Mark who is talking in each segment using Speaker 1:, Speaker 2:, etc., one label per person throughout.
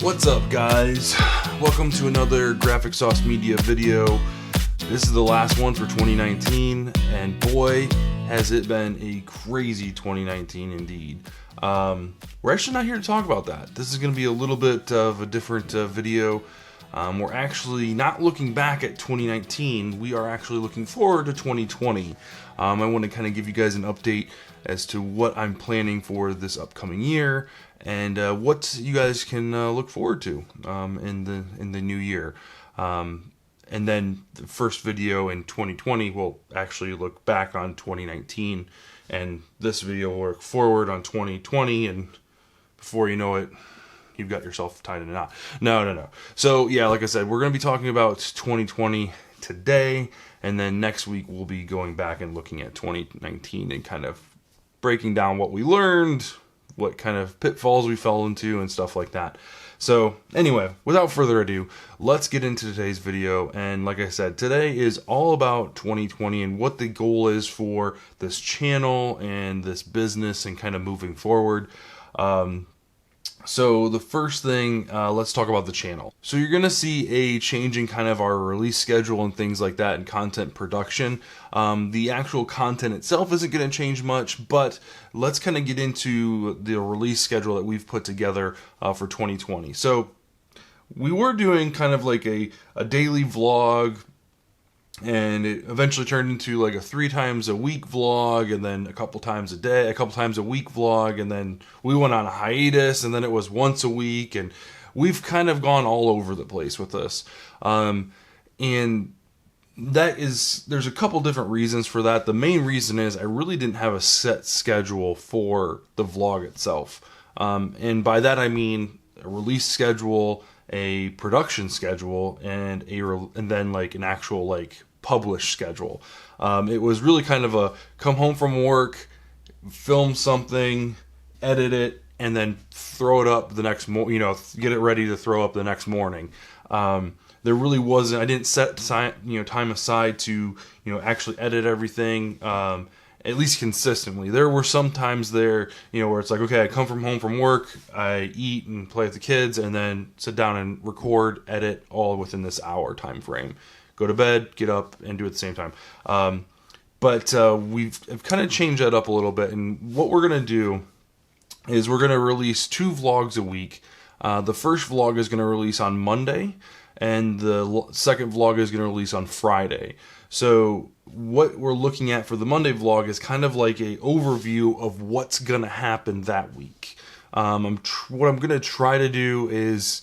Speaker 1: What's up, guys? Welcome to another Graphic Sauce Media video. This is the last one for 2019, and boy, has it been a crazy 2019 indeed. We're actually not here to talk about that. This is going to be a little bit of a different video. We're actually not looking back at 2019. We are actually looking forward to 2020. I want to kind of give you guys an update as to what I'm planning for this upcoming year and what you guys can look forward to in the new year. And then the first video in 2020 will actually look back on 2019, and this video will look forward on 2020, and before you know it, you've got yourself tied in a knot. No. So yeah, like I said, we're going to be talking about 2020 today, and then next week we'll be going back and looking at 2019 and kind of breaking down what we learned, what kind of pitfalls we fell into, and stuff like that. So anyway, without further ado, let's get into today's video. And like I said, today is all about 2020 and what the goal is for this channel and this business and kind of moving forward. So the first thing, let's talk about the channel. So you're going to see a change in kind of our release schedule and things like that and content production. The actual content itself isn't going to change much, but let's kind of get into the release schedule that we've put together for 2020. So we were doing kind of like a daily vlog, and it eventually turned into like a 3 times a week vlog, and then a couple times a day, a couple times a week vlog, and then we went on a hiatus, and then it was once a week, and we've kind of gone all over the place with this. And there's a couple different reasons for that. The main reason is I really didn't have a set schedule for the vlog itself. And by that I mean a release schedule, a production schedule, and then like an actual like published schedule. It was really kind of a come home from work, film something, edit it, and then throw it up the next get it ready to throw up the next morning. There really wasn't, I didn't set time aside to actually edit everything, at least consistently. There were some times there, where it's like, okay, I come home from work, I eat and play with the kids, and then sit down and record, edit, all within this hour time frame. Go to bed, get up, and do it at the same time. But we've kind of changed that up a little bit, and what we're going to do is we're going to release 2 vlogs a week. The first vlog is going to release on Monday, and the second vlog is going to release on Friday. So what we're looking at for the Monday vlog is kind of like a overview of what's going to happen that week. What I'm going to try to do is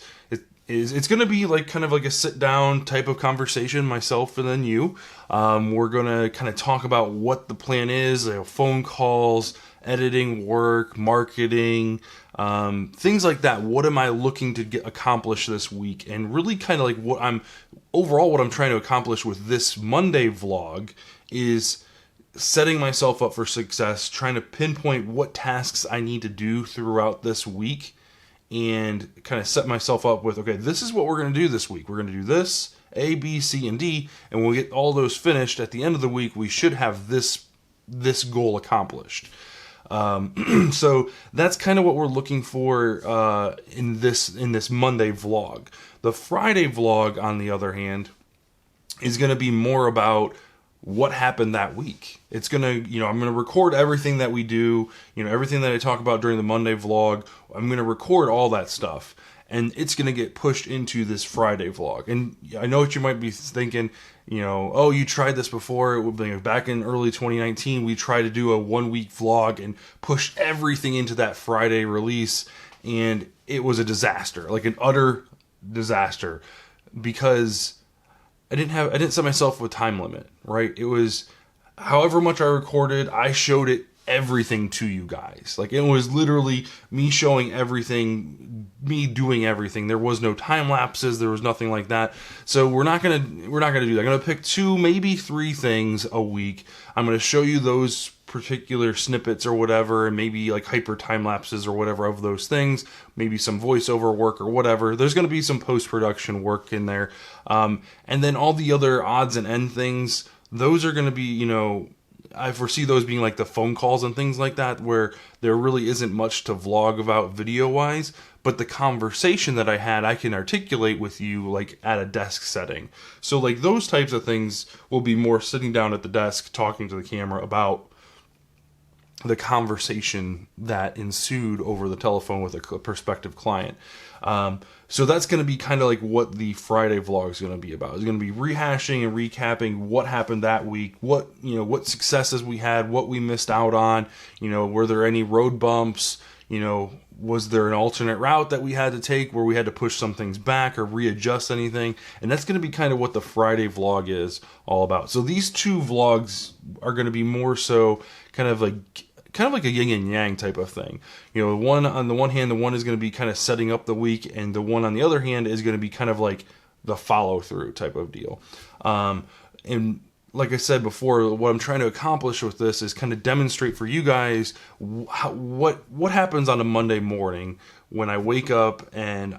Speaker 1: it's going to be like kind of like a sit down type of conversation, myself and then you. We're going to kind of talk about what the plan is, phone calls, editing work, marketing, things like that. What am I looking to accomplish this week? And really kind of like what I'm trying to accomplish with this Monday vlog is setting myself up for success, trying to pinpoint what tasks I need to do throughout this week, and kind of set myself up with, okay, this is what we're going to do this week. We're going to do this, A, B, C, and D, and when we get all those finished at the end of the week, we should have this goal accomplished. So that's kind of what we're looking for in this Monday vlog. The Friday vlog, on the other hand, is going to be more about what happened that week. It's going to, I'm going to record everything that we do, everything that I talk about during the Monday vlog. I'm going to record all that stuff, and it's going to get pushed into this Friday vlog. And I know what you might be thinking, oh, you tried this before. It would be back in early 2019, we tried to do a 1-week vlog and push everything into that Friday release, and it was a disaster, like an utter disaster, because I didn't set myself a time limit, right? It was however much I recorded, I showed it everything to you guys. Like, it was literally me showing everything, me doing everything. There was no time lapses, there was nothing like that. So we're not gonna do that. I'm gonna pick 2, maybe 3 things a week. I'm gonna show you those particular snippets or whatever, and maybe like hyper time lapses or whatever of those things, maybe some voiceover work or whatever. There's going to be some post-production work in there, and then all the other odds and end things, those are going to be I foresee those being like the phone calls and things like that, where there really isn't much to vlog about video wise, but the conversation that I had, I can articulate with you like at a desk setting. So like those types of things will be more sitting down at the desk talking to the camera about the conversation that ensued over the telephone with a prospective client. So that's going to be kind of like what the Friday vlog is going to be about. It's going to be rehashing and recapping what happened that week, what successes we had, what we missed out on, were there any road bumps, was there an alternate route that we had to take where we had to push some things back or readjust anything? And that's going to be kind of what the Friday vlog is all about. So these two vlogs are going to be more so kind of like a yin and yang type of thing. One on the one hand, the one is going to be kind of setting up the week, and the one on the other hand is going to be kind of like the follow through type of deal. And like I said before, what I'm trying to accomplish with this is kind of demonstrate for you guys what happens on a Monday morning when I wake up and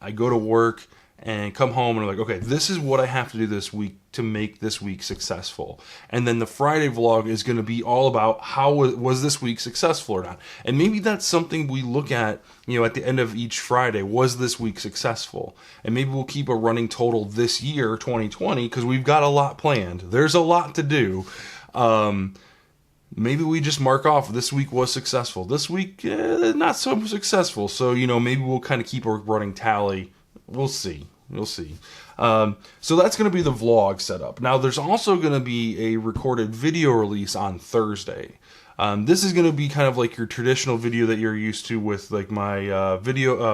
Speaker 1: I go to work and come home and I'm like, okay, this is what I have to do this week to make this week successful. And then the Friday vlog is going to be all about how was this week successful or not. And maybe that's something we look at, at the end of each Friday. Was this week successful? And maybe we'll keep a running total this year, 2020, because we've got a lot planned. There's a lot to do. Maybe we just mark off this week was successful. This week, not so successful. So, maybe we'll kind of keep a running tally. We'll see. So that's going to be the vlog setup. Now, there's also going to be a recorded video release on Thursday. This is going to be kind of like your traditional video that you're used to with like my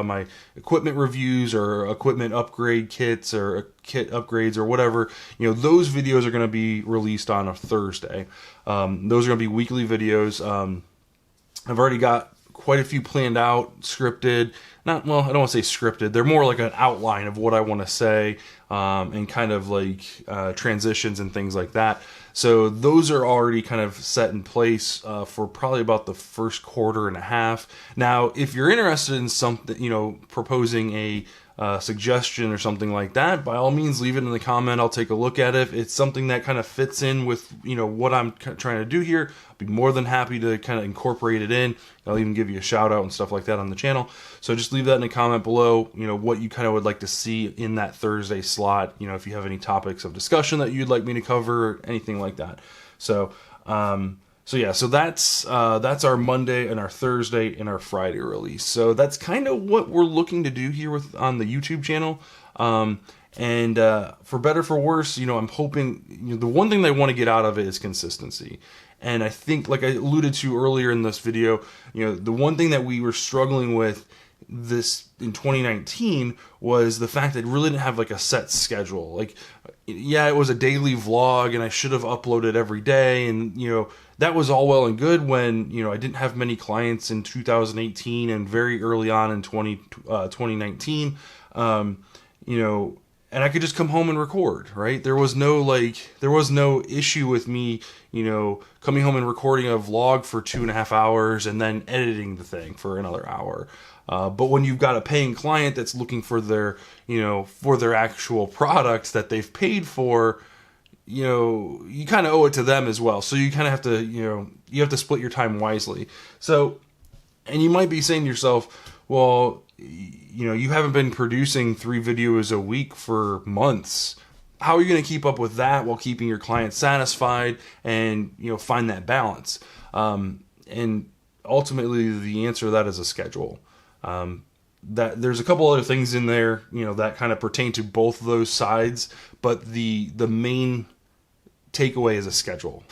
Speaker 1: my equipment reviews or equipment upgrade kits or kit upgrades or whatever. Those videos are going to be released on a Thursday. Those are going to be weekly videos. I've already got quite a few planned out, scripted. I don't want to say scripted. They're more like an outline of what I want to say, and kind of like transitions and things like that. So those are already kind of set in place for probably about the first quarter and a half. Now, if you're interested in something, proposing a suggestion or something like that, by all means, leave it in the comment. I'll take a look at it. If it's something that kind of fits in with, what I'm trying to do here, I'll be more than happy to kind of incorporate it in. I'll even give you a shout out and stuff like that on the channel. So just leave that in a comment below, what you kind of would like to see in that Thursday slot. If you have any topics of discussion that you'd like me to cover, or anything like that. So that's our Monday and our Thursday and our Friday release. So that's kind of what we're looking to do here on the YouTube channel. And for better for worse, I'm hoping, the one thing that I want to get out of it is consistency. And I think, like I alluded to earlier in this video, the one thing that we were struggling with this in 2019 was the fact that it really didn't have like a set schedule. Like, yeah, it was a daily vlog and I should have uploaded every day, and that was all well and good when I didn't have many clients in 2018 and very early on in 2019. And I could just come home and record, right? There was no issue with me, coming home and recording a vlog for 2.5 hours and then editing the thing for another hour. But when you've got a paying client that's looking for their actual product that they've paid for, you kind of owe it to them as well. So you kind of have to, you have to split your time wisely. So, and you might be saying to yourself, well, you haven't been producing 3 videos a week for months. How are you going to keep up with that while keeping your clients satisfied and, find that balance? And ultimately the answer to that is a schedule. That there's a couple other things in there, that kind of pertain to both of those sides, but the main takeaway is a schedule.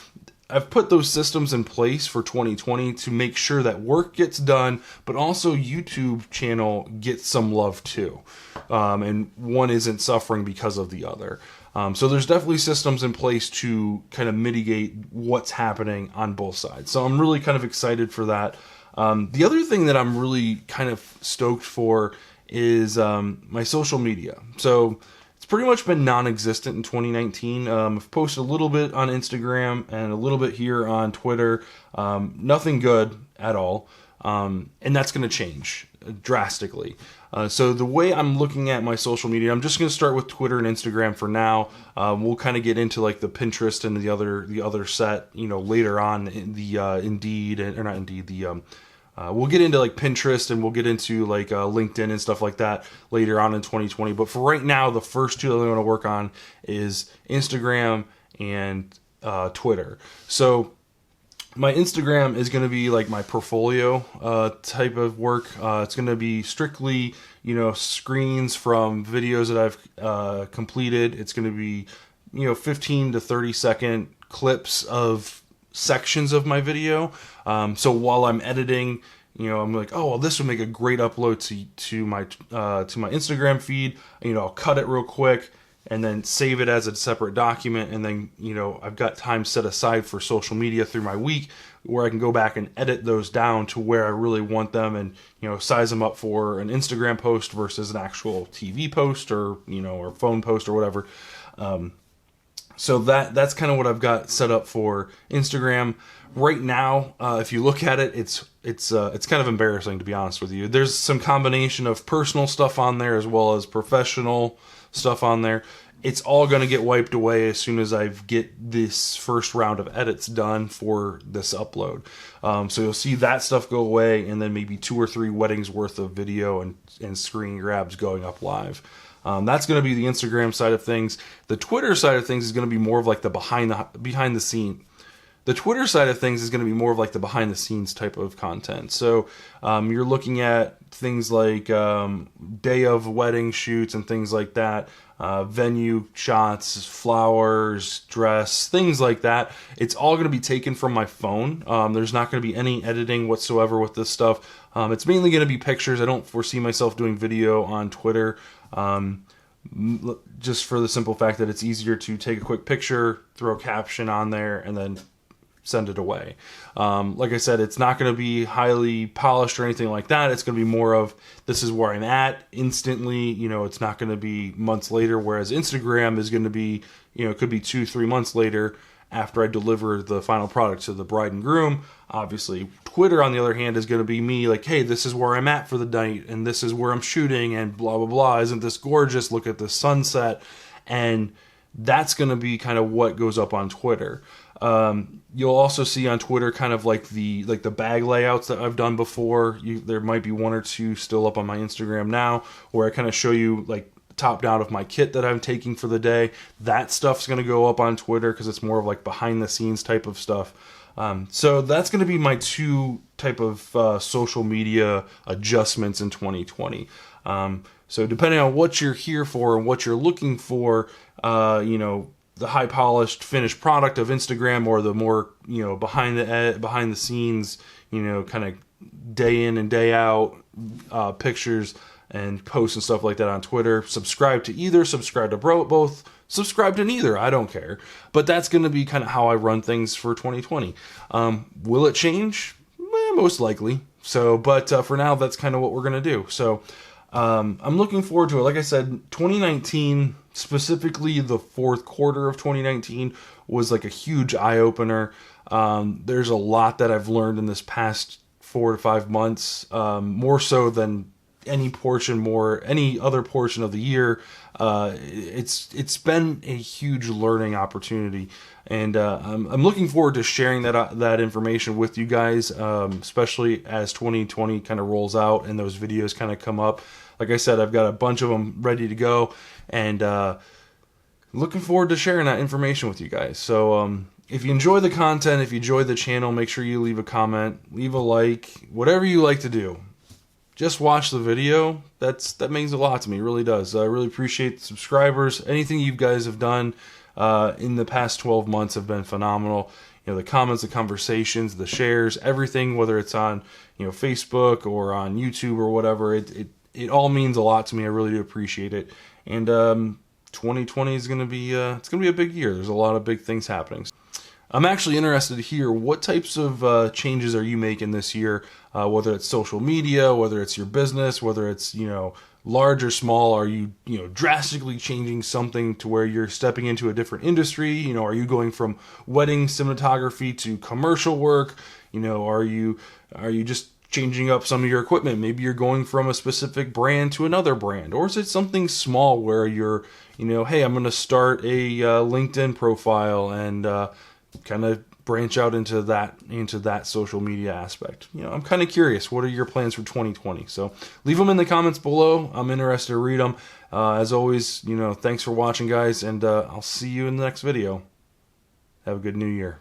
Speaker 1: I've put those systems in place for 2020 to make sure that work gets done, but also YouTube channel gets some love too. And one isn't suffering because of the other. So there's definitely systems in place to kind of mitigate what's happening on both sides. So I'm really kind of excited for that. The other thing that I'm really kind of stoked for is my social media. So it's pretty much been non-existent in 2019. I've posted a little bit on Instagram and a little bit here on Twitter. Nothing good at all. And that's going to change drastically. So the way I'm looking at my social media, I'm just going to start with Twitter and Instagram for now. We'll kind of get into like the Pinterest and the other set, later on in the Indeed, or not Indeed, we'll get into like Pinterest, and we'll get into like LinkedIn and stuff like that later on in 2020. But for right now, the first two that I want to work on is Instagram and Twitter. So my Instagram is going to be like my portfolio type of work. It's going to be strictly, screens from videos that I've completed. It's going to be, 15 to 30 second clips of sections of my video. So while I'm editing, I'm like, oh, well, this would make a great upload to my Instagram feed. I'll cut it real quick and then save it as a separate document. And then, I've got time set aside for social media through my week where I can go back and edit those down to where I really want them, and, size them up for an Instagram post versus an actual TV post or, or phone post or whatever. So that's kind of what I've got set up for Instagram right now. If you look at it, it's kind of embarrassing, to be honest with you. There's some combination of personal stuff on there as well as professional stuff on there. It's all going to get wiped away as soon as I get this first round of edits done for this upload. So you'll see that stuff go away, and then maybe 2 or 3 weddings worth of video and screen grabs going up live. That's going to be the Instagram side of things. The Twitter side of things is going to be more of like the behind the scene. The Twitter side of things is going to be more of like the behind the scenes type of content. So you're looking at things like day of wedding shoots and things like that, venue shots, flowers, dress, things like that. It's all going to be taken from my phone. There's not going to be any editing whatsoever with this stuff. It's mainly going to be pictures. I don't foresee myself doing video on Twitter. Just for the simple fact that it's easier to take a quick picture, throw a caption on there, and then send it away. Like I said, it's not going to be highly polished or anything like that. It's going to be more of, this is where I'm at instantly. It's not going to be months later, whereas Instagram is going to be, it could be 2-3 months later after I deliver the final product to the bride and groom. Obviously, Twitter, on the other hand, is going to be me like, hey, this is where I'm at for the night, and this is where I'm shooting, and blah, blah, blah. Isn't this gorgeous? Look at the sunset. And that's going to be kind of what goes up on Twitter. You'll also see on Twitter kind of like the bag layouts that I've done before. There might be 1 or 2 still up on my Instagram now, where I kind of show you like top down of my kit that I'm taking for the day. That stuff's going to go up on Twitter because it's more of like behind the scenes type of stuff. So that's going to be my 2 type of social media adjustments in 2020. So depending on what you're here for and what you're looking for, the high polished finished product of Instagram, or the more, behind the scenes, kind of day in and day out pictures and posts and stuff like that on Twitter. Subscribe to either, subscribe to both, subscribe to neither. I don't care. But that's going to be kind of how I run things for 2020. Will it change? Most likely. So, but for now, that's kind of what we're going to do. So I'm looking forward to it. Like I said, 2019, specifically the fourth quarter of 2019, was like a huge eye-opener. There's a lot that I've learned in this past 4 to 5 months, more so than any other portion of the year. It's been a huge learning opportunity, and I'm looking forward to sharing that information with you guys, especially as 2020 kind of rolls out and those videos kind of come up. Like I said, I've got a bunch of them ready to go, and looking forward to sharing that information with you guys. So if you enjoy the content, if you enjoy the channel, make sure you leave a comment, leave a like, whatever you like to do. Just watch the video. That means a lot to me. It really does. I really appreciate the subscribers. Anything you guys have done in the past 12 months have been phenomenal. The comments, the conversations, the shares, everything, whether it's on Facebook or on YouTube or whatever, it all means a lot to me. I really do appreciate it. And 2020 is going to be it's going to be a big year. There's a lot of big things happening. I'm actually interested to hear what types of changes are you making this year, whether it's social media, whether it's your business, whether it's, large or small. Are you, drastically changing something to where you're stepping into a different industry? Are you going from wedding cinematography to commercial work? Are you just changing up some of your equipment? Maybe you're going from a specific brand to another brand. Or is it something small where you're, hey, I'm going to start a LinkedIn profile and kind of branch out into that social media aspect. I'm kind of curious. What are your plans for 2020? So leave them in the comments below. I'm interested to read them. As always, thanks for watching, guys, and I'll see you in the next video. Have a good new year.